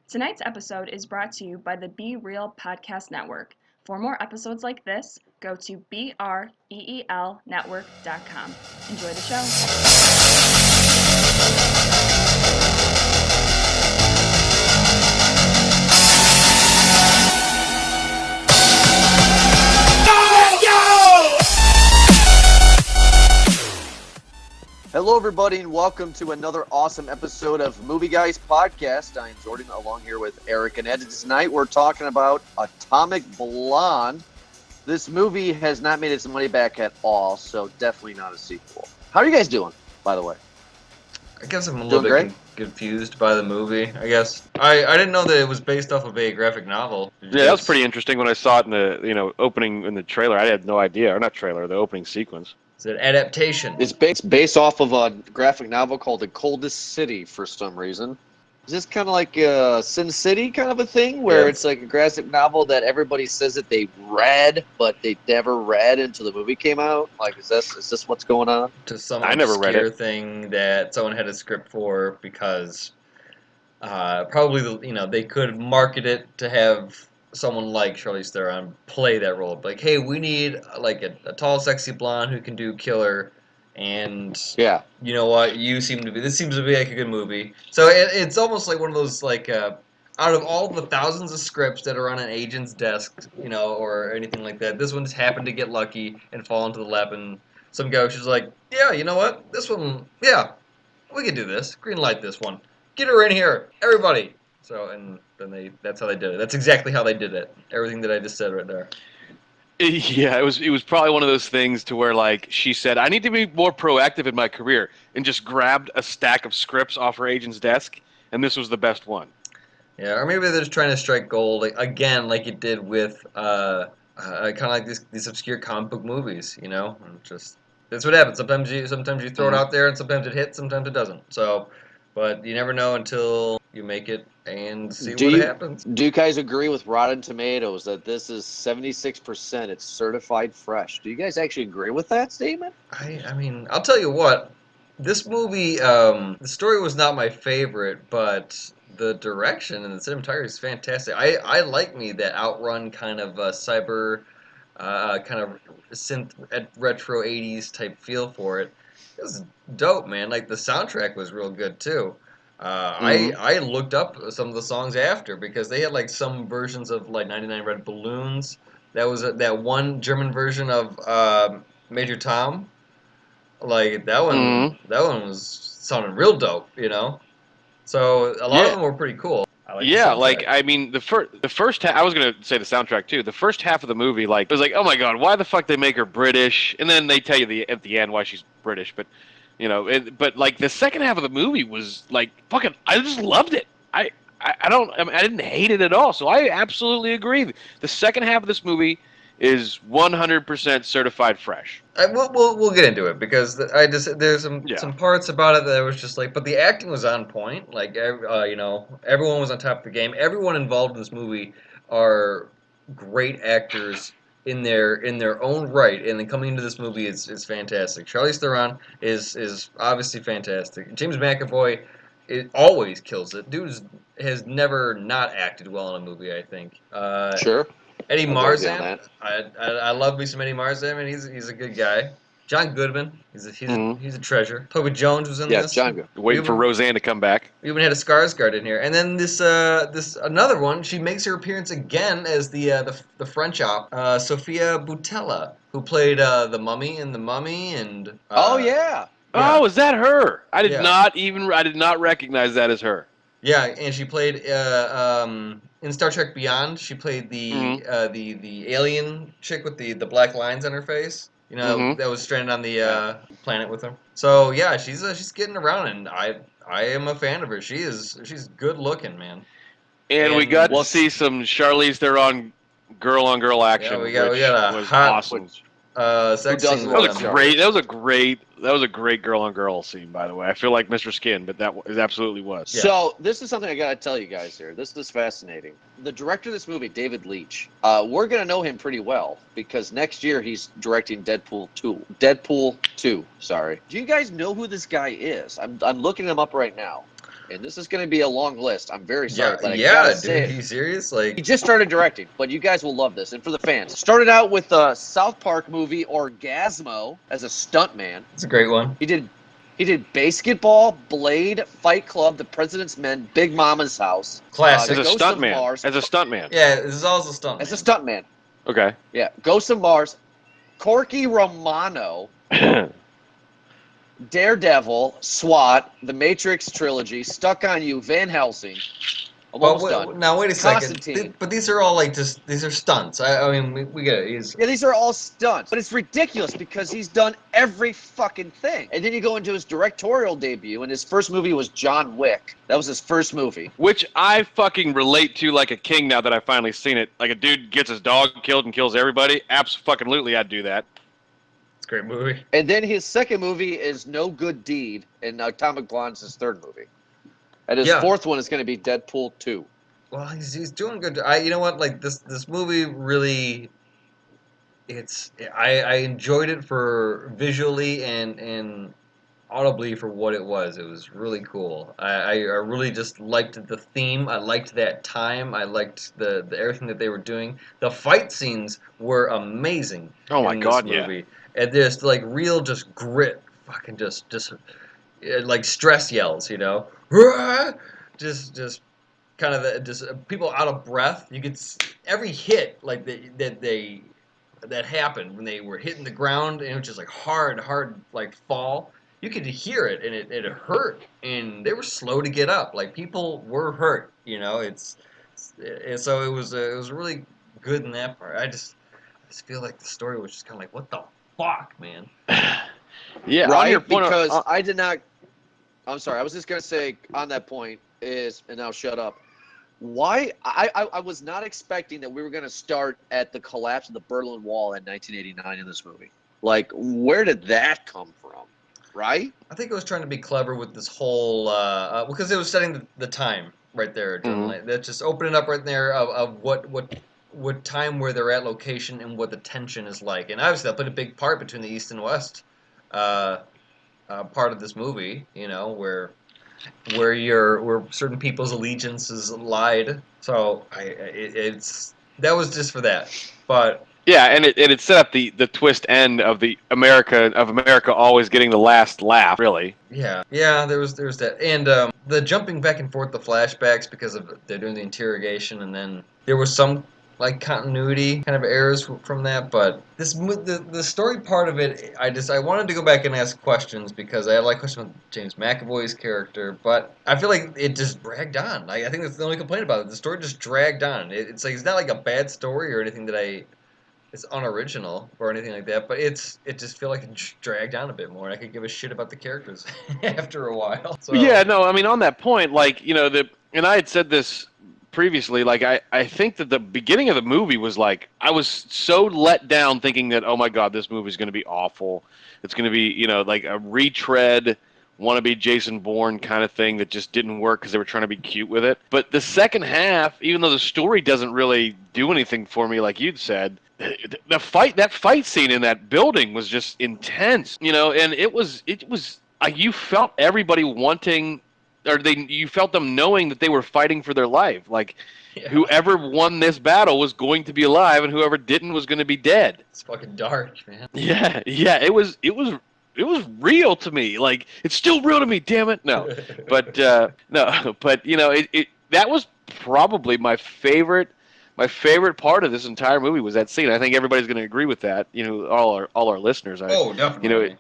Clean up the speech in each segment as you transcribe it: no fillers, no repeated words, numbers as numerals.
Tonight's episode is brought to you by the Be Real Podcast Network. For more episodes like this, go to BREELnetwork.com. Enjoy the show. Hello, everybody, and welcome to another awesome episode of Movie Guys Podcast. I am Jordan, along here with Eric and Ed. Tonight, we're talking about Atomic Blonde. This movie has not made its money back at all, so definitely not a sequel. How are you guys doing, by the way? I guess I'm a little bit confused by the movie, I guess. I didn't know that it was based off of a graphic novel. Yeah, that was pretty interesting when I saw it in the opening in the trailer. I had no idea, or not trailer, the opening sequence. It's an adaptation. It's based off of a graphic novel called The Coldest City for some reason. Is this kind of like Sin City kind of a thing, where it's like a graphic novel that everybody says that they read, but they never read until the movie came out? Like, is this what's going on? To some I never read obscure it. thing that someone had a script for because probably they could market it to have someone like Charlize Theron play that role. Like, hey, we need like a tall, sexy blonde who can do killer. And Yeah. you know what? This seems to be like a good movie. So it's almost like one of those like out of all the thousands of scripts that are on an agent's desk, or anything like that, this one just happened to get lucky and fall into the lap, and some guy was just like, yeah, you know what? This one, yeah, we can do this. Green light this one. Get her in here, everybody. So and then that's how they did it. That's exactly how they did it. Everything that I just said right there. Yeah, it was probably one of those things to where, like, she said, I need to be more proactive in my career, and just grabbed a stack of scripts off her agent's desk, and this was the best one. Yeah, or maybe they're just trying to strike gold again, like it did with kind of like these obscure comic book movies. And just that's what happens. Sometimes you throw it out there, and sometimes it hits, sometimes it doesn't. So, but you never know until you make it and see what happens. Do you guys agree with Rotten Tomatoes that this is 76%? It's certified fresh. Do you guys actually agree with that statement? I mean, I'll tell you what. This movie, the story was not my favorite, but the direction and the cinematography is fantastic. I like that Outrun kind of cyber, kind of synth retro 80s type feel for it. It was dope, man. Like the soundtrack was real good too. I looked up some of the songs after because they had like some versions of like 99 Red Balloons. That was that one German version of Major Tom. Like that one was sounding real dope, So a lot of them were pretty cool. I mean, the first half, I was gonna say the soundtrack too. The first half of the movie, like, it was like, oh my god, why the fuck they make her British? And then they tell you at the end why she's British, but but like the second half of the movie was like fucking, I just loved it. I didn't hate it at all. So I absolutely agree. The second half of this movie is 100% certified fresh. We'll get into it because there's some parts about it that was just like, but the acting was on point. Like everyone was on top of the game. Everyone involved in this movie are great actors in their own right, and then coming into this movie is fantastic. Charlize Theron is obviously fantastic. James McAvoy always kills it. Dude has never not acted well in a movie, I think. Sure. Eddie Marsan, I love me some Eddie Marsan. I mean, he's a good guy. John Goodman, he's a treasure. Toby Jones was in this. Yes, John Goodman. Waiting for Roseanne to come back. We even had a Skarsgård in here, and then this another one. She makes her appearance again as the French op, Sophia Boutella, who played the Mummy in The Mummy, and oh yeah. Oh, is that her? I did not recognize that as her. Yeah, and she played in Star Trek Beyond. She played the alien chick with the black lines on her face. That was stranded on the planet with her. So yeah, she's getting around, and I am a fan of her. She's good looking, man. And we got to see some Charlize Theron girl on girl action. Yeah, we got a hot awesome. Sex scene. That was a great girl on girl scene, by the way. I feel like Mr. Skin, but it absolutely was. Yeah. So this is something I gotta tell you guys here. This is fascinating. The director of this movie, David Leitch, we're gonna know him pretty well because next year he's directing Deadpool 2. Sorry. Do you guys know who this guy is? I'm looking him up right now. and this is going to be a long list. I'm very sorry, Yeah, but I yeah, gotta dude. say Are it. you serious? He Like, just started directing, but you guys will love this. And for the fans, started out with the South Park movie Orgasmo as a stuntman. it's a great one. He did Basketball, Blade, Fight Club, The President's Men, Big Mama's House, Classic. As a Ghost of stuntman. Mars. As a stuntman. Yeah, this is also stuntman. As a stuntman. Okay. Yeah, Ghost of Mars, Corky Romano, Daredevil, SWAT, The Matrix trilogy, Stuck on You, Van Helsing. I'm But almost done. now wait a second. Constantine. But these are all like these are stunts. I mean, we get it. Yeah, these are all stunts, but it's ridiculous because he's done every fucking thing. And then you go into his directorial debut, and his first movie was John Wick. That was his first movie. Which I fucking relate to like a king now that I've finally seen it. Like a dude gets his dog killed and kills everybody. Absolutely, I'd do that. It's a great movie. And then his second movie is No Good Deed, and Atomic Blonde's his third movie. And his fourth one is going to be Deadpool 2. Well, he's doing good. You know what? Like this movie really. I enjoyed it for visually and audibly for what it was. It was really cool. I really just liked the theme. I liked that time. I liked the everything that they were doing. The fight scenes were amazing. Oh my in God, this yeah. movie. And there's like real just grit, fucking just like stress yells, you know, just kind of just people out of breath. You could every hit like that happened when they were hitting the ground, and it was just like hard like fall. You could hear it, and it hurt, and they were slow to get up. Like people were hurt, you know. So it was really good in that part. I just feel like the story was just kind of like, what the fuck, man. Yeah, right? on your point, Because I did not. I'm sorry. I was just going to say on that point is, and now shut up. Why I was not expecting that we were going to start at the collapse of the Berlin Wall in 1989 in this movie. Like, where did that come from? Right? I think it was trying to be clever with this whole because it was setting the time right there. Mhm. That's just opening up right there of what time where they're at, location, and what the tension is like. And obviously that played a big part between the East and West part of this movie. You know, where certain people's allegiances lied. So that was just for that. But yeah, and it set up the twist end of the America always getting the last laugh. Really. yeah, there was that, and the jumping back and forth, the flashbacks because of they're doing the interrogation, and then there was some like continuity kind of errors from that. But the story part of it, I wanted to go back and ask questions because I had like questions with James McAvoy's character, but I feel like it just dragged on. I think that's the only complaint about it. The story just dragged on. It's like it's not like a bad story or anything it's unoriginal or anything like that, but it just feel like it dragged on a bit more, and I could give a shit about the characters after a while. So. Yeah, no, I mean on that point, like and I had said this previously, like I think that the beginning of the movie was like I was so let down, thinking that oh my God, this movie is going to be awful. It's going to be like a retread, wannabe Jason Bourne kind of thing that just didn't work because they were trying to be cute with it. But the second half, even though the story doesn't really do anything for me, like you'd said. That fight scene in that building was just intense, and it was you felt everybody wanting, or you felt them knowing that they were fighting for their life. Like whoever won this battle was going to be alive, and whoever didn't was going to be dead. It's fucking dark, man. Yeah, it was real to me. Like it's still real to me. Damn it, no, but no, but that was probably my favorite part of this entire movie was that scene. I think everybody's going to agree with that. All our listeners. Definitely.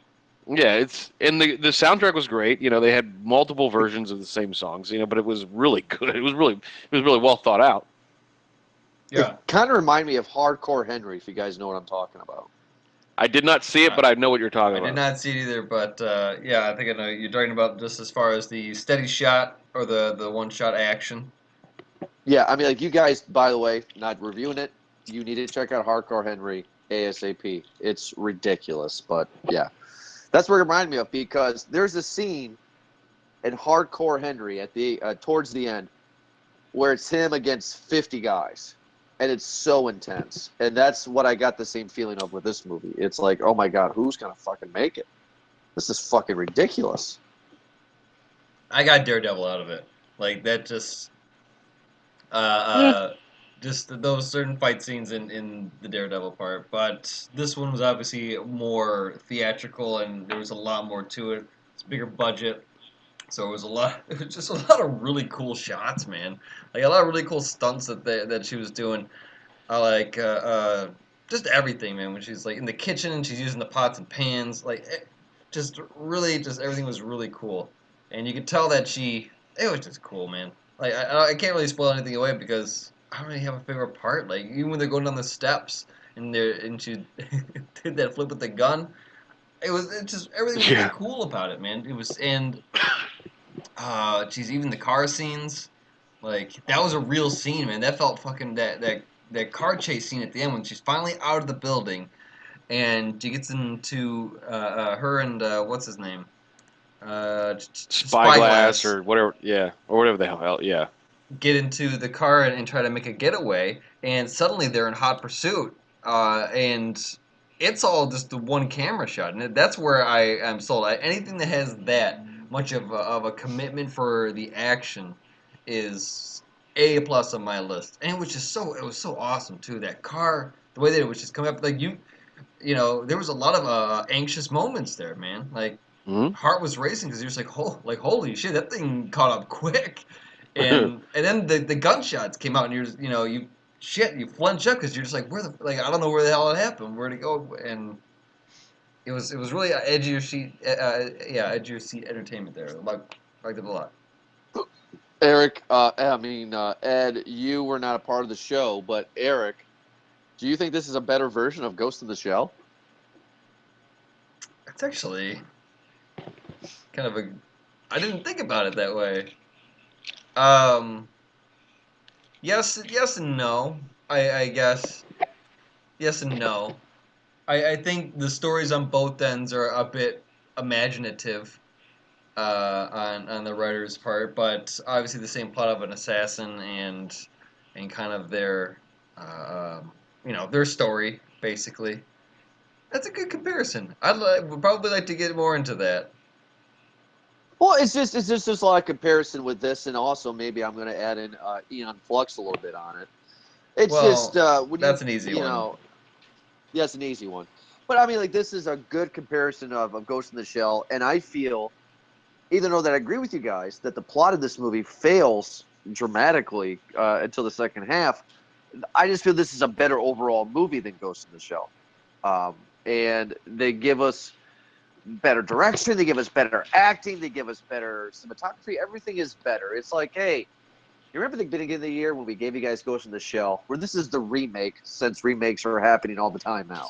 Yeah, and the soundtrack was great. They had multiple versions of the same songs. But it was really good. It was really well thought out. Yeah. It kind of reminded me of Hardcore Henry, if you guys know what I'm talking about. I did not see it, but I know what you're talking about. I did not see it either, but I think I know you're talking about just as far as the steady shot or the one shot action. Yeah, I mean, like you guys, by the way, not reviewing it, you need to check out Hardcore Henry ASAP. It's ridiculous, but yeah. That's what it reminded me of because there's a scene in Hardcore Henry at the towards the end where it's him against 50 guys, and it's so intense. And that's what I got the same feeling of with this movie. It's like, oh my God, who's going to fucking make it? This is fucking ridiculous. I got Daredevil out of it. Like that uh, Eh. uh, just those certain fight scenes in the Daredevil part. But this one was obviously more theatrical, and there was a lot more to it. It's a bigger budget, so it was a lot. It was just a lot of really cool shots, man. Like a lot of really cool stunts that she was doing. I like just everything, man. When she's like in the kitchen and she's using the pots and pans, like just really, just everything was really cool, and you could tell that it was just cool, man. Like I can't really spoil anything away because I don't really have a favorite part. Like even when they're going down the steps and she did that flip with the gun, it just everything was just Yeah. cool about it, man. It was and geez, even the car scenes. Like that was a real scene, man. That felt fucking that car chase scene at the end when she's finally out of the building and she gets into her and what's his name, Spyglass Spyglass, or whatever. Yeah, or whatever the hell. Yeah. get into the car and try to make a getaway, and suddenly they're in hot pursuit, and it's all just the one camera shot, and that's where I am sold. Anything that has that much of a commitment for the action is A plus on my list, and it was so awesome too. That car, the way that it was just coming up, like there was a lot of anxious moments there, man. Like Hmm. heart was racing because you're just like holy shit, that thing caught up quick, and then the gunshots came out and you flinch up because you're just like where the like I don't know where the hell it happened, where to go, and it was really edge of your seat, edge of your seat entertainment there. Liked it a lot. Eric, Ed, you were not a part of the show, but Eric, do you think this is a better version of Ghost in the Shell? It's actually kind of a I didn't think about it that way. Um, yes and no. I guess yes and no. I think the stories on both ends are a bit imaginative on the writer's part, but obviously the same plot of an assassin and kind of their story basically. That's a good comparison. Would probably like to get more into that. Well, it's just a lot of comparison with this, and also maybe I'm going to add in Eon Flux a little bit on it. It's just Well, when that's an easy you one. know, yeah, it's an easy one. But I mean, like this is a good comparison of Ghost in the Shell, and I feel, even though that I agree with you guys that the plot of this movie fails dramatically until the second half, I just feel this is a better overall movie than Ghost in the Shell, and they give us better direction, they give us better acting, they give us better cinematography. Everything is better. It's like, hey, you remember the beginning of the year when we gave you guys Ghost in the Shell, where this is the remake, since remakes are happening all the time now.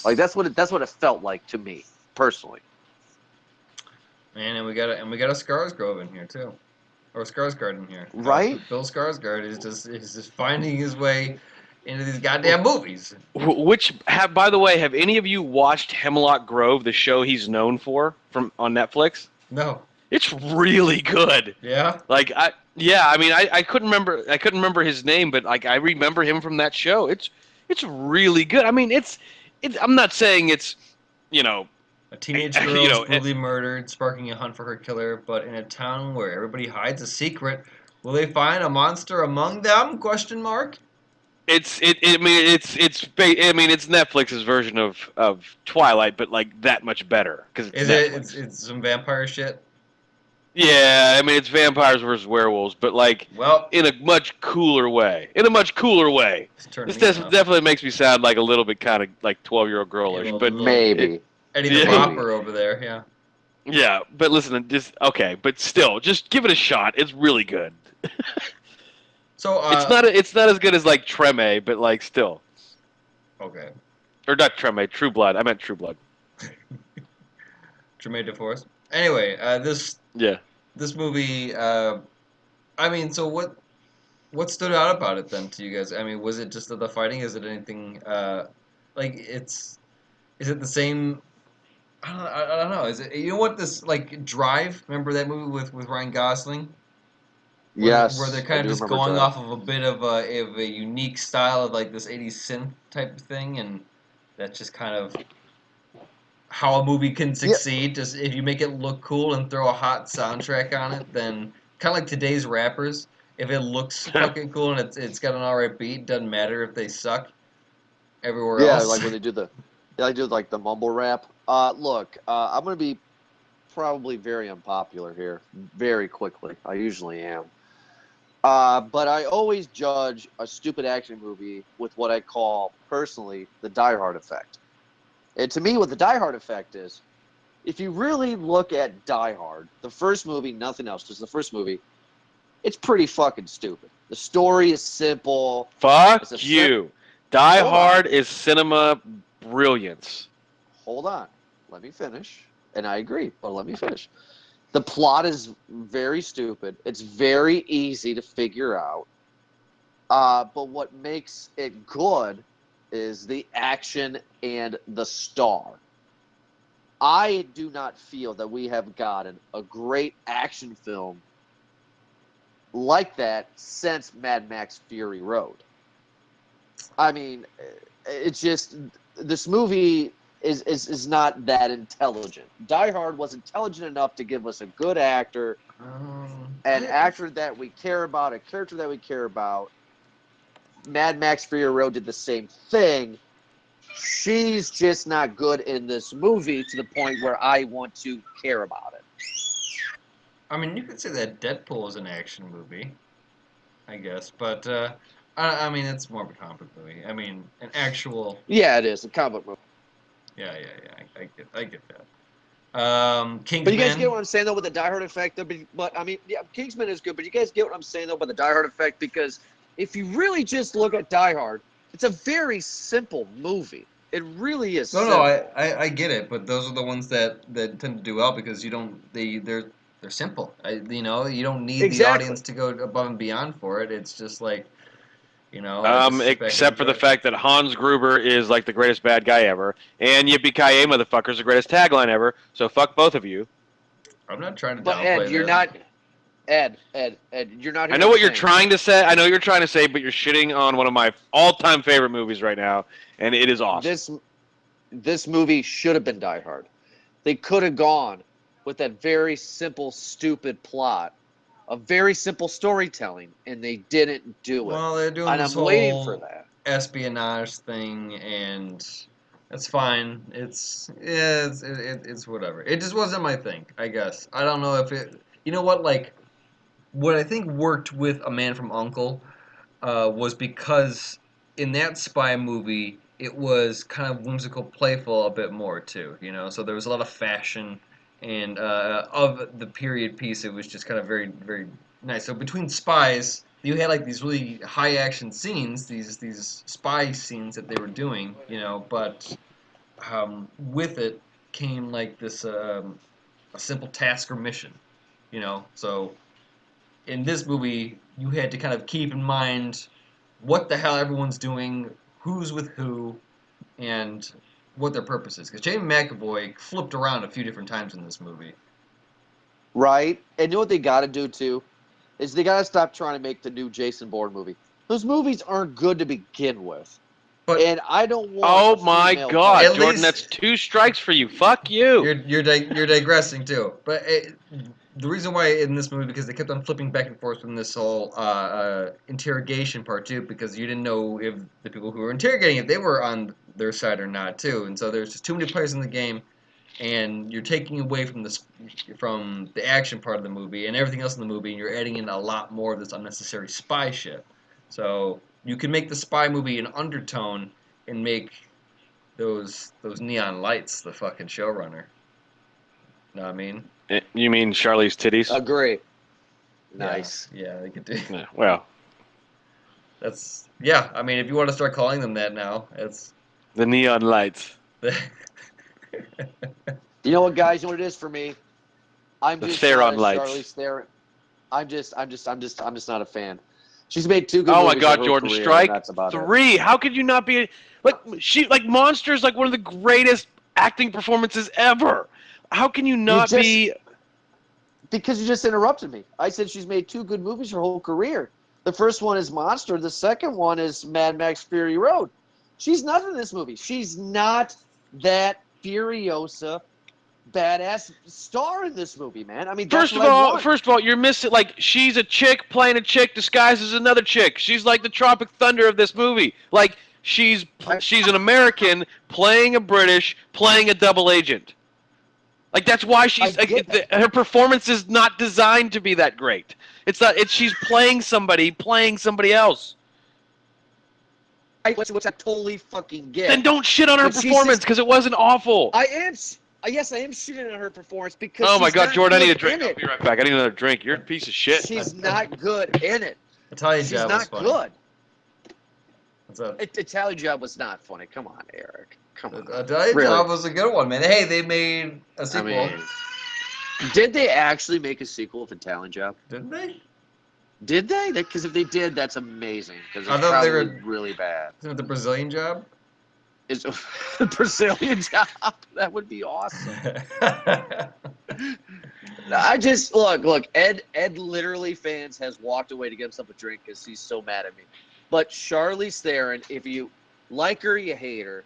Like that's what it felt like to me personally. And we got a Skarsgård in here too, or Skarsgård in here. Right? Bill Skarsgård is just finding his way into these goddamn movies. By the way, have any of you watched Hemlock Grove, the show he's known for from on Netflix? No, It's really good. yeah, Like I mean I couldn't remember his name, but like I remember him from that show. It's really good. I mean it's I'm not saying it's you know a teenage girl you is know brutally murdered, sparking a hunt for her killer. But in a town where everybody hides a secret, will they find a monster among them? Question mark. I mean I mean it's Netflix's version of Twilight, but like that much better because it's Is it? Netflix. It's some vampire shit. Yeah, I mean it's vampires versus werewolves, but like Well, in a much cooler way. In a much cooler way. it's turning This me off. definitely makes me sound like a little bit kind of like 12-year-old girlish, Little- but little Maybe. Eddie Yeah. the Bopper over there. Yeah. yeah. But listen, just okay, but still, just give it a shot. It's really good. So It's not as good as like Treme, but like still, okay. or not Treme, True Blood. I meant True Blood. Jermaine DeForest. Anyway, Yeah. this movie. I mean, so what stood out about it then to you guys? I mean, was it just the fighting? Is it anything? Like is it the same? I don't know. Is it what this like Drive? Remember that movie with Ryan Gosling? Where they're Yes, I kind of do just remember going Drive. off of a bit of a unique style of like this '80s synth type of thing, and that's just kind of how a movie can succeed. Just if you make it look cool and throw a hot soundtrack on it, then kind of like today's rappers. If it looks fucking cool and it's got an alright beat, doesn't matter if they suck everywhere Yeah, else. like when they do like the mumble rap. Look, I'm gonna be probably very unpopular here, very quickly. I usually am. But I always judge a stupid action movie with what I call personally the Die Hard effect. And to me, what the Die Hard effect is, if you really look at Die Hard, the first movie, nothing else, just the first movie, it's pretty fucking stupid. The story is simple. Fuck It's a you. Die Hold Hard on. is cinema brilliance. Hold on. Let me finish. And I agree, but let me finish. The plot is very stupid. It's very easy to figure out. But what makes it good is the action and the star. I do not feel that we have gotten a great action film like that since Mad Max Fury Road. I mean, it's just this movie is not that intelligent. Die Hard was intelligent enough to give us a good actor, an actor that we care about, a character that we care about. Mad Max Fury Road did the same thing. She's just not good in this movie to the point where I want to care about it. I mean, you could say that Deadpool is an action movie, I guess, but I mean, it's more of a comic book movie. I mean, an actual. Yeah, it is a comic book. Yeah. I get that. Kingsman. But you guys get what I'm saying though with the Die Hard effect. But I mean, yeah, Kingsman is good. But you guys get what I'm saying though with the Die Hard effect, because if you really just look at Die Hard, it's a very simple movie. It really is. No, I get it, but those are the ones that tend to do well because you don't they're simple. You know, you don't need the Exactly. audience to go above and beyond for it. It's just like, you know, just sit back and Except for the enjoy it. fact that Hans Gruber is like the greatest bad guy ever, and Yippee-ki-yay, motherfuckers, the greatest tagline ever. So fuck both of you. I'm not trying to But downplay Ed, you're that. not. Ed, you're not. I know what you're trying to say. I know what you're trying to say, but you're shitting on one of my all-time favorite movies right now, and it is awesome. This movie should have been Die Hard. They could have gone with that very simple, stupid plot, a very simple storytelling, and they didn't do it. Well, they're doing And this I'm waiting whole for that. espionage thing, and that's fine. It's whatever. It just wasn't my thing, I guess. I don't know if it. You know what? Like, what I think worked with A Man from U.N.C.L.E. Was because in that spy movie, it was kind of whimsical, playful a bit more too. You know, so there was a lot of fashion, and of the period piece, it was just kind of very, very nice. So between spies, you had like these really high action scenes, these spy scenes that they were doing. You know, but with it came like this a simple task or mission. You know, so in this movie, you had to kind of keep in mind what the hell everyone's doing, who's with who, and what their purpose is. Because Jamie McAvoy flipped around a few different times in this movie. Right? And you know what they got to do, too? Is they got to stop trying to make the new Jason Bourne movie. Those movies aren't good to begin with. But And I don't want Oh a my female God, At Jordan, least- that's 2 strikes for you. Fuck you. you're digressing too. But the reason why in this movie, because they kept on flipping back and forth from this whole interrogation part too, because you didn't know if the people who were interrogating it, they were on their side or not too. And so there's just too many players in the game, and you're taking away from the action part of the movie and everything else in the movie, and you're adding in a lot more of this unnecessary spy shit. So you can make the spy movie an undertone and make those neon lights the fucking showrunner. Know what I mean? You mean Charlize titties? Agree. Nice. Yeah, they could do. Yeah, well, That's I mean, if you want to start calling them that now, it's. the neon lights. You know what, guys? You know what it is for me? I'm The just Theron not a lights. Charlize Theron. I'm just not a fan. She's made 2 good Oh my movies God, in her Jordan, career, strike and that's about it. 3. How could you not be like Monster's like one of the greatest acting performances ever. How can you not just- be? Because you just interrupted me. I said she's made 2 good movies her whole career. The first one is Monster. The second one is Mad Max Fury Road. She's not in this movie. She's not that Furiosa badass star in this movie, man. I mean, that's First of what I all, want. you're missing like she's a chick playing a chick disguised as another chick. She's like the Tropic Thunder of this movie. Like she's an American playing a British, playing a double agent. Like that's why she's I get that. her performance is not designed to be that great. It's not. It's she's playing somebody else. Which I totally fucking get. Then don't shit on her But she's performance just- because it wasn't awful. Yes, I am shitting on her performance because Oh my she's God, not Jordan! I need a good drink. in I'll it. be right back. I need another drink. You're a piece of shit. She's not good in it. Italian She's Job was not funny. good. What's up? Italian Job was not funny. Come on, Eric. Come on. Italian Really? Job was a good one, man. Hey, they made a I sequel, mean, did they actually make a sequel of Italian Job? didn't they? Did they? Because if they did, that's amazing. Because I it's thought they probably were- really bad. Isn't it the Brazilian Job? Is the Brazilian Job? That would be awesome. I just look. Ed literally fans has walked away to get himself a drink because he's so mad at me. But Charlize Theron, if you like her, you hate her.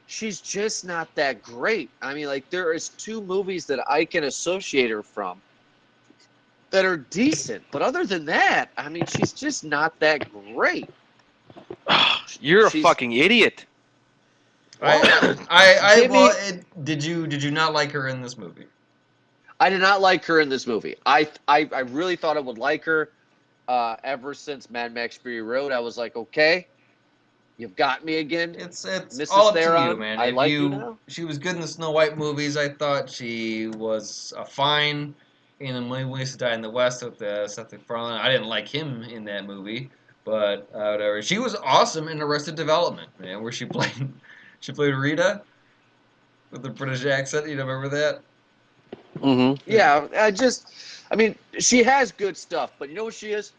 She's just not that great. I mean, like there is 2 movies that I can associate her from that are decent. But other than that, I mean, she's just not that great. You're a She's- fucking idiot. Jimmy- did you not like her in this movie? I did not like her in this movie. I really thought I would like her. Ever since Mad Max Fury Road, I was like, okay, you've got me again. It's Mrs. all up to you, Theron, man. I If like you now. She was good in the Snow White movies. I thought she was fine in A Million Ways to Die in the West with Seth MacFarlane. I didn't like him in that movie, but whatever. She was awesome in Arrested Development, man, where she played Rita with the British accent. You remember that? Mm-hmm. Yeah, I mean, she has good stuff, but you know what she is?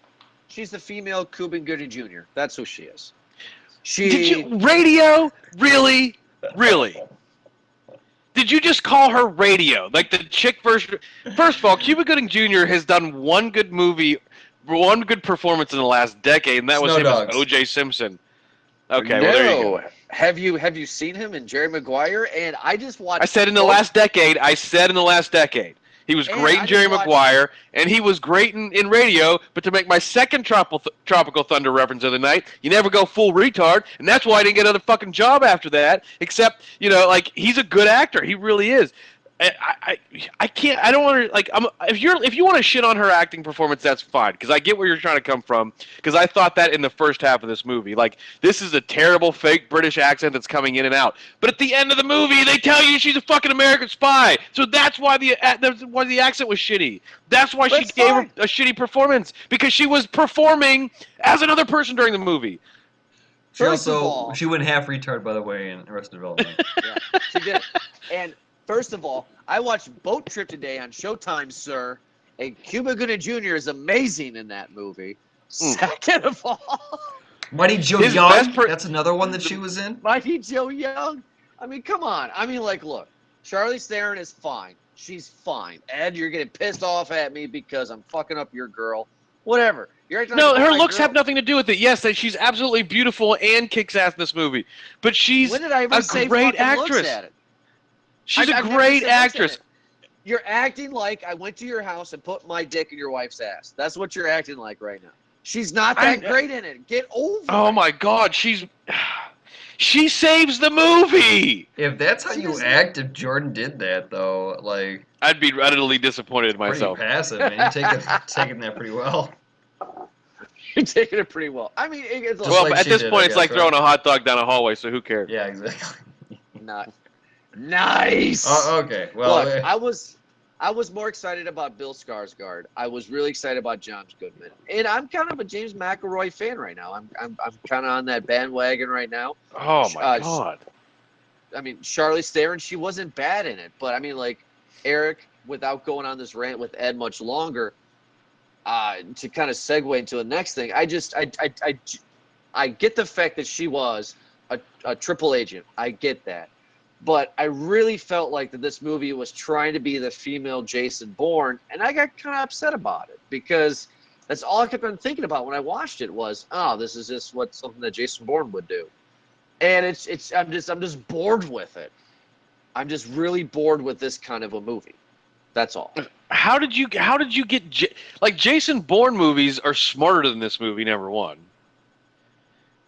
She's the female Cuban Gooding Jr. That's who she is. Did you radio? Really? Did you just call her radio? Like the chick version? First of all, Cuba Gooding Jr. has done one good movie, one good performance in the last decade, and that was Snow him Dogs. as O.J. Simpson. Okay, well there you go. No. Have you seen him in Jerry Maguire? And I just watched. I said in the both- last decade. He was And great I in Jerry just watched- Maguire, and he was great in radio. But to make my second Tropical Thunder reference of the night, you never go full retard, and that's why I didn't get another fucking job after that. Except, like he's a good actor. He really is. I can't. I don't want to like. If you want to shit on her acting performance, that's fine. Because I get where you're trying to come from. Because I thought that in the first half of this movie, like this is a terrible fake British accent that's coming in and out. But at the end of the movie, they tell you she's a fucking American spy. So that's why the accent was shitty. That's why she That's gave her fine. a shitty performance because she was performing as another person during the movie. First of all- She went half retard, by the way, in Arrested Development. Yeah, she did. And first of all, I watched Boat Trip today on Showtime, sir. And Cuba Gooding Jr. is amazing in that movie. Second of all, Mighty Joe His Young. best per- That's another one that she was in. Mighty Joe Young. I mean, come on. I mean, like, look, Charlize Theron is fine. She's fine. Ed, you're getting pissed off at me because I'm fucking up your girl. Whatever. You're acting No, like her my looks girl. have nothing to do with it. Yes, that she's absolutely beautiful and kicks ass in this movie, but she's When did I ever a say great fucking looks actress. at it? She's I've a never great said looks at actress. it. You're acting like I went to your house and put my dick in your wife's ass. That's what you're acting like right now. She's not that great in it. Get over Oh it. my God, she saves the movie. If that's how She you doesn't- act, if Jordan did that, though, like, I'd be utterly disappointed in pretty myself. passive, man. You're taking that pretty well. You're taking it pretty well. I mean, it's Just Well, like at she this did, point, I it's like guess, throwing a hot dog down a hallway. So who cares? Yeah, exactly. not nice. Okay. Well, Look, I was more excited about Bill Skarsgård. I was really excited about John Goodman, and I'm kind of a James McElroy fan right now. I'm kind of on that bandwagon right now. Oh my Uh, God. I mean, Charlize Theron, she wasn't bad in it, but I mean, like Eric, without going on this rant with Ed much longer, to kind of segue into the next thing, I get the fact that she was a triple agent. I get that. But I really felt like that this movie was trying to be the female Jason Bourne, and I got kind of upset about it because that's all I kept on thinking about when I watched it was, oh, this is just something that Jason Bourne would do, and I'm just bored with it. I'm just really bored with this kind of a movie. That's all. How did you get like Jason Bourne movies are smarter than this movie, number one.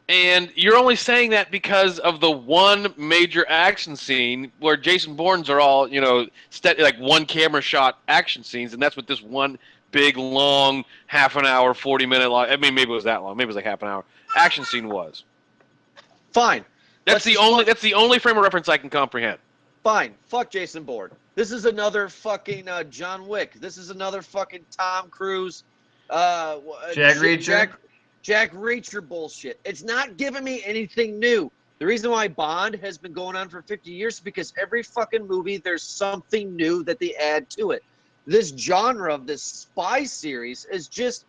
And you're only saying that because of the one major action scene where Jason Bourne's are all, like one camera shot action scenes, and that's what this one big, long, half an hour, 40-minute long, I mean, maybe it was that long, maybe it was like half an hour, action scene was. Fine. That's the only frame of reference I can comprehend. Fine. Fuck Jason Bourne. This is another fucking John Wick. This is another fucking Tom Cruise. Jack Reacher. Jack Reacher bullshit. It's not giving me anything new. The reason why Bond has been going on for 50 years is because every fucking movie there's something new that they add to it. This genre of this spy series is just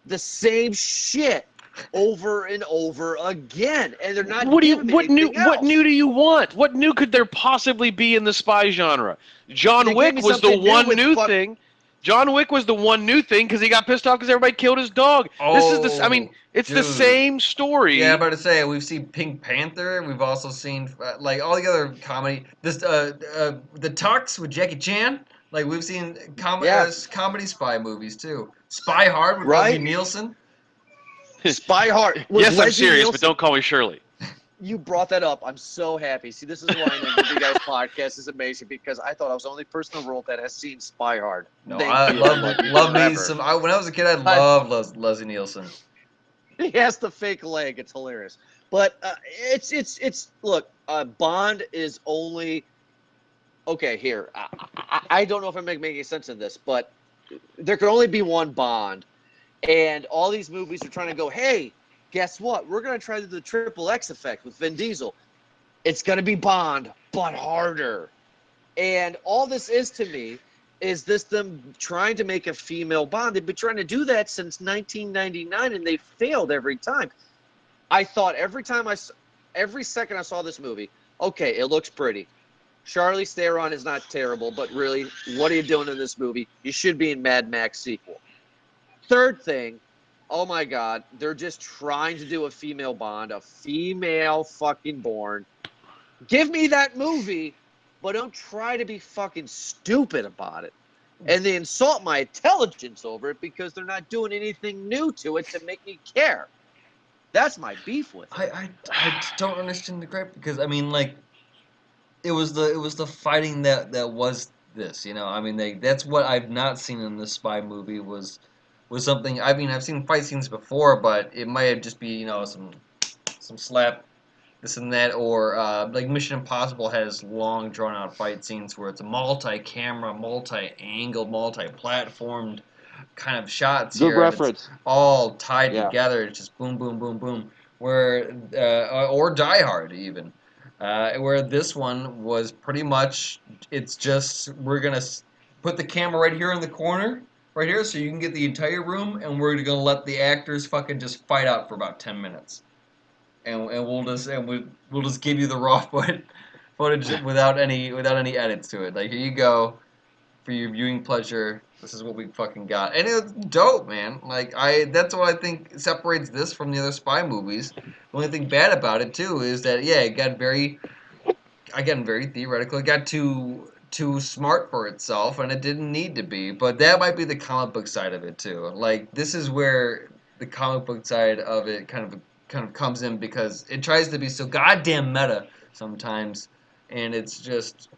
the same shit over and over again, and they're not. What new do you want? What new could there possibly be in the spy genre? John Wick was the one new thing. John Wick was the one new thing because he got pissed off because everybody killed his dog. It's the same story. Yeah, I'm about to say, we've seen Pink Panther. We've also seen, like, all the other comedy. The Tux with Jackie Chan. Like, we've seen comedy spy movies, too. Spy Hard with Leslie Nielsen. Spy Hard. Yes, I'm serious, but don't call me Shirley. You brought that up. I'm so happy. See, this is why I know you guys' podcast is amazing, because I thought I was the only person in the world that has seen Spy Hard. No, I love me some. When I was a kid, I loved Leslie Nielsen. He has the fake leg. It's hilarious. But it's look, Bond is only okay. Here, I don't know if I'm making sense in this, but there can only be one Bond, and all these movies are trying to go, hey, guess what? We're going to try the Triple X effect with Vin Diesel. It's going to be Bond, but harder. And all this is to me is this them trying to make a female Bond. They've been trying to do that since 1999, and they failed every time. I thought every second I saw this movie, okay, it looks pretty. Charlize Theron is not terrible, but really, what are you doing in this movie? You should be in Mad Max sequel. Third thing, oh my God, they're just trying to do a female Bond, a female fucking Bourne. Give me that movie, but don't try to be fucking stupid about it. And they insult my intelligence over it because they're not doing anything new to it to make me care. That's my beef with it. I don't understand the gripe, because I mean, like, it was the fighting that was this, you know. I mean, that's what I've not seen in this spy movie was something. I mean, I've seen fight scenes before, but it might have just be, you know, some slap, this and that, or like Mission Impossible has long drawn out fight scenes where it's a multi-camera, multi-angle, multi-platformed kind of shots. Good here. reference. It's all tied together. It's just boom, boom, boom, boom. Where or Die Hard even. Where this one was pretty much, it's just, we're going to put the camera right here in the corner, right here, so you can get the entire room, and we're going to let the actors fucking just fight out for about 10 minutes. And we'll just give you the raw footage without any edits to it. Like, here you go, for your viewing pleasure. This is what we fucking got. And it's dope, man. Like, that's what I think separates this from the other spy movies. The only thing bad about it, too, is that, yeah, it got very theoretical. It got too smart for itself, and it didn't need to be. But that might be the comic book side of it, too. Like, this is where the comic book side of it kind of comes in, because it tries to be so goddamn meta sometimes, and it's just...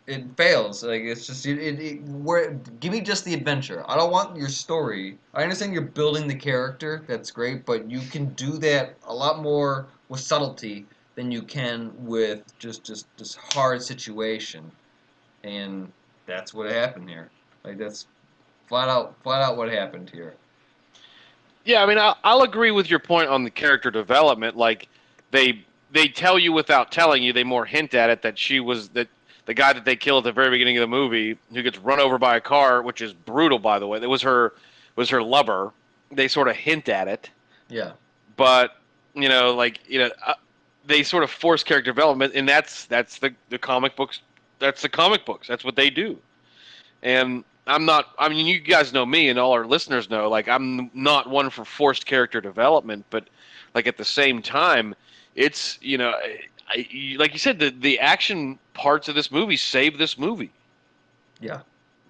it fails. Like, it's just give me just the adventure. I don't want your story. I understand you're building the character. That's great, but you can do that a lot more with subtlety than you can with just hard situation. And that's what happened here. Like, that's flat out what happened here. Yeah, I mean, I'll agree with your point on the character development. Like, they tell you without telling you. They more hint at it that she was that. The guy that they kill at the very beginning of the movie, who gets run over by a car, which is brutal, by the way. That was her lover. They sort of hint at it. Yeah. But they sort of force character development, and that's the comic books. That's the comic books. That's what they do. And I'm not. I mean, you guys know me, and all our listeners know. Like, I'm not one for forced character development, but like at the same time, it's like you said, the action parts of this movie save this movie. Yeah.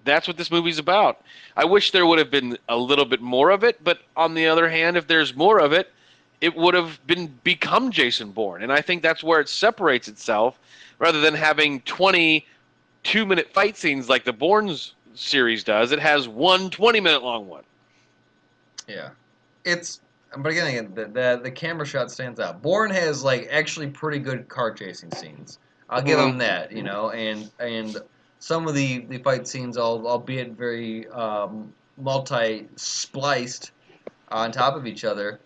That's what this movie's about. I wish there would have been a little bit more of it, but on the other hand, if there's more of it, it would have become Jason Bourne, and I think that's where it separates itself, rather than having 20 2-minute fight scenes like the Bourne's series does. It has one 20-minute long one. Yeah. But again, the camera shot stands out. Bourne has like actually pretty good car chasing scenes. I'll give him that, and some of the fight scenes, albeit very multi-spliced on top of each other,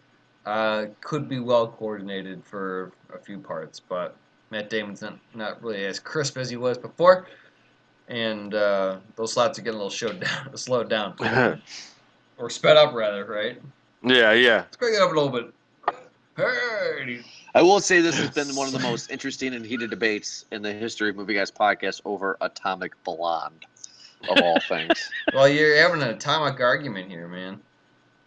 could be well coordinated for a few parts. But Matt Damon's not really as crisp as he was before, and those slots are getting a little slowed down, or sped up rather, right? Yeah. Let's crank it up a little bit. Hey! I will say this has been one of the most interesting and heated debates in the history of Movie Guys podcast over Atomic Blonde, of all things. Well, you're having an atomic argument here, man.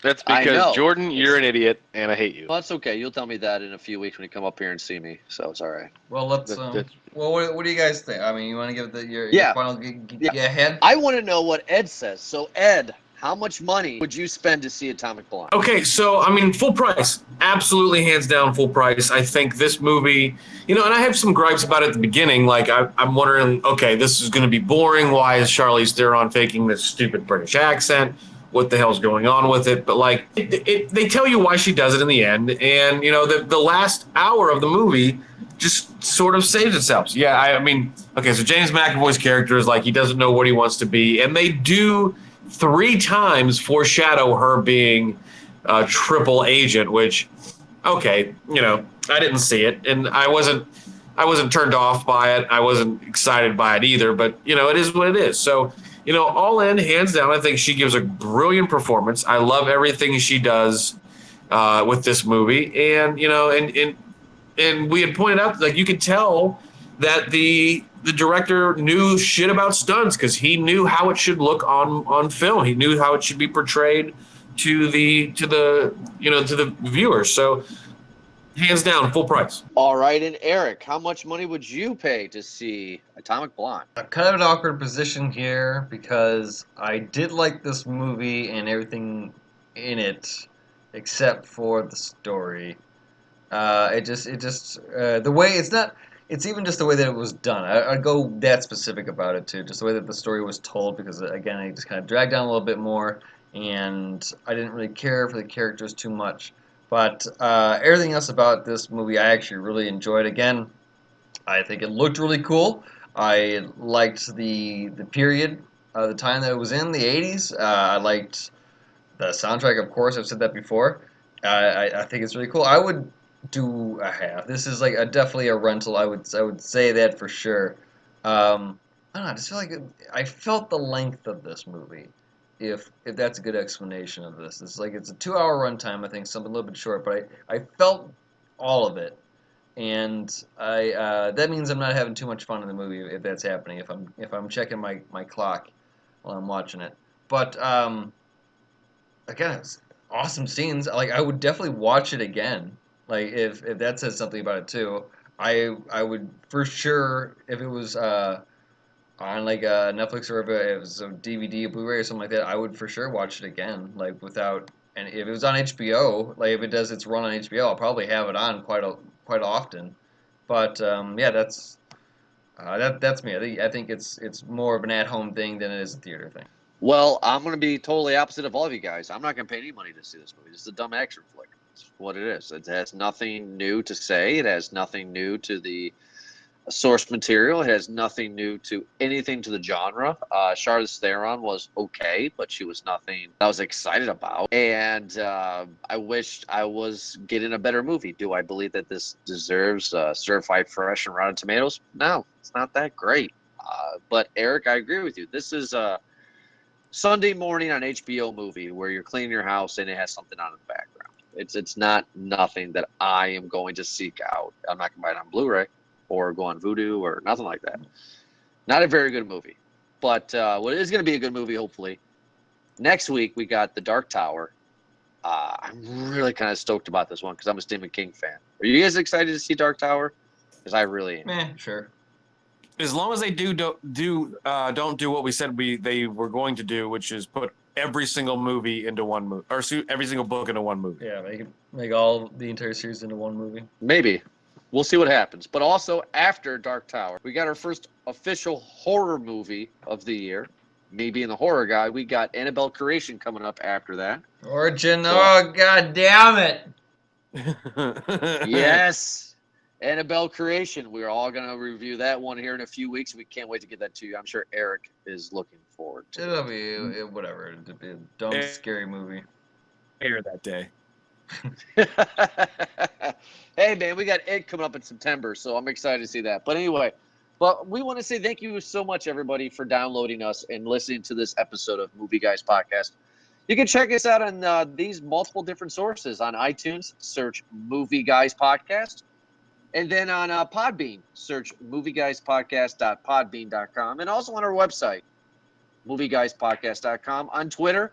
That's I because, know. Jordan, you're an idiot, and I hate you. Well, that's okay. You'll tell me that in a few weeks when you come up here and see me, so it's all right. Well, let's. That's- Well, what do you guys think? I mean, you want to give your Yeah. final get ahead? I want to know what Ed says. So, Ed, how much money would you spend to see Atomic Blonde? Okay, so I mean, full price, absolutely, hands down, full price. I think this movie, and I have some gripes about it at the beginning. Like, I'm wondering, okay, this is going to be boring. Why is Charlize Theron faking this stupid British accent? What the hell's going on with it? But like, they tell you why she does it in the end, and the last hour of the movie just sort of saves itself. Yeah, I mean, okay, so James McAvoy's character is like, he doesn't know what he wants to be, and they do 3 times foreshadow her being a triple agent, which, okay, I didn't see it, and I wasn't turned off by it. I wasn't excited by it either, but it is what it is. So, all in, hands down, I think she gives a brilliant performance. I love everything she does with this movie, and and we had pointed out, like, you could tell that the director knew shit about stunts, because he knew how it should look on film. He knew how it should be portrayed to the viewers. So, hands down, full price. All right, and Eric, how much money would you pay to see Atomic Blonde? I'm kind of an awkward position here because I did like this movie and everything in it, except for the story. The way it's not. It's even just the way that it was done. I'd go that specific about it too. Just the way that the story was told, because again, it just kind of dragged down a little bit more, and I didn't really care for the characters too much. But everything else about this movie, I actually really enjoyed. Again, I think it looked really cool. I liked the period, the time that it was in, the 80s. I liked the soundtrack, of course. I've said that before. I think it's really cool. I would do a half. This is like definitely a rental. I would say that for sure. I don't know. I just feel like I felt the length of this movie. If that's a good explanation of this, it's like it's a 2-hour runtime. I think something a little bit short, but I felt all of it, and that means I'm not having too much fun in the movie if that's happening. If I'm checking my clock while I'm watching it, but again, it's awesome scenes. Like, I would definitely watch it again. Like, if that says something about it too, I would for sure, if it was on like a Netflix, or if it was a DVD, a Blu-ray, or something like that, I would for sure watch it again. Like, without, and if it was on HBO, like if it does its run on HBO, I'll probably have it on quite often. But yeah, that's me. I think it's more of an at-home thing than it is a theater thing. Well, I'm going to be totally opposite of all of you guys. I'm not going to pay any money to see this movie. This is a dumb action flick. It's what it is. It has nothing new to say. It has nothing new to the source material. It has nothing new to anything to the genre. Charlize Theron was okay, but she was nothing I was excited about. And I wished I was getting a better movie. Do I believe that this deserves certified fresh and Rotten Tomatoes? No, it's not that great. But Eric, I agree with you. This is a Sunday morning on HBO movie where you're cleaning your house and it has something on in the background. It's not nothing that I am going to seek out. I'm not going to buy it on Blu-ray or go on Vudu or nothing like that. Not a very good movie. But what is going to be a good movie, hopefully. Next week, we got The Dark Tower. I'm really kind of stoked about this one because I'm a Stephen King fan. Are you guys excited to see Dark Tower? because I really Sure. As long as they don't do what we said they were going to do, which is put every single movie into one movie, or every single book into one movie. Yeah, make all the entire series into one movie. maybe. We'll see what happens. But also after Dark Tower, we got our first official horror movie of the year. Me being the horror guy, we got Annabelle Creation coming up after that. Origin. So- Oh god damn it! Yes, Annabelle Creation. We're all gonna review that one here in a few weeks. We can't wait to get that to you. I'm sure Eric is looking forward to It'll be whatever. It'll be a dumb, scary movie. Air that day. it. Hey man, we got It coming up in September, so I'm excited to see that. But anyway, we want to say thank you so much, everybody, for downloading us and listening to this episode of Movie Guys Podcast. You can check us out on these multiple different sources. On iTunes, search Movie Guys Podcast. And then on Podbean, search movieguyspodcast.podbean.com. And also on our website, movieguyspodcast.com. On Twitter,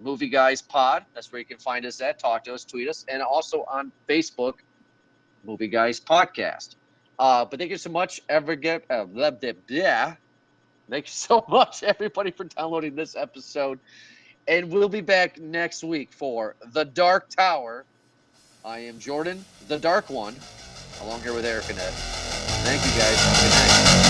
Movie Guys Pod. That's where you can find us at. Talk to us, tweet us. And also on Facebook, Movie Guys Podcast. But thank you so much, Thank you so much, everybody, for downloading this episode. And we'll be back next week for The Dark Tower. I am Jordan, the Dark One, along here with Eric and Ed. Thank you, guys. Have a good night.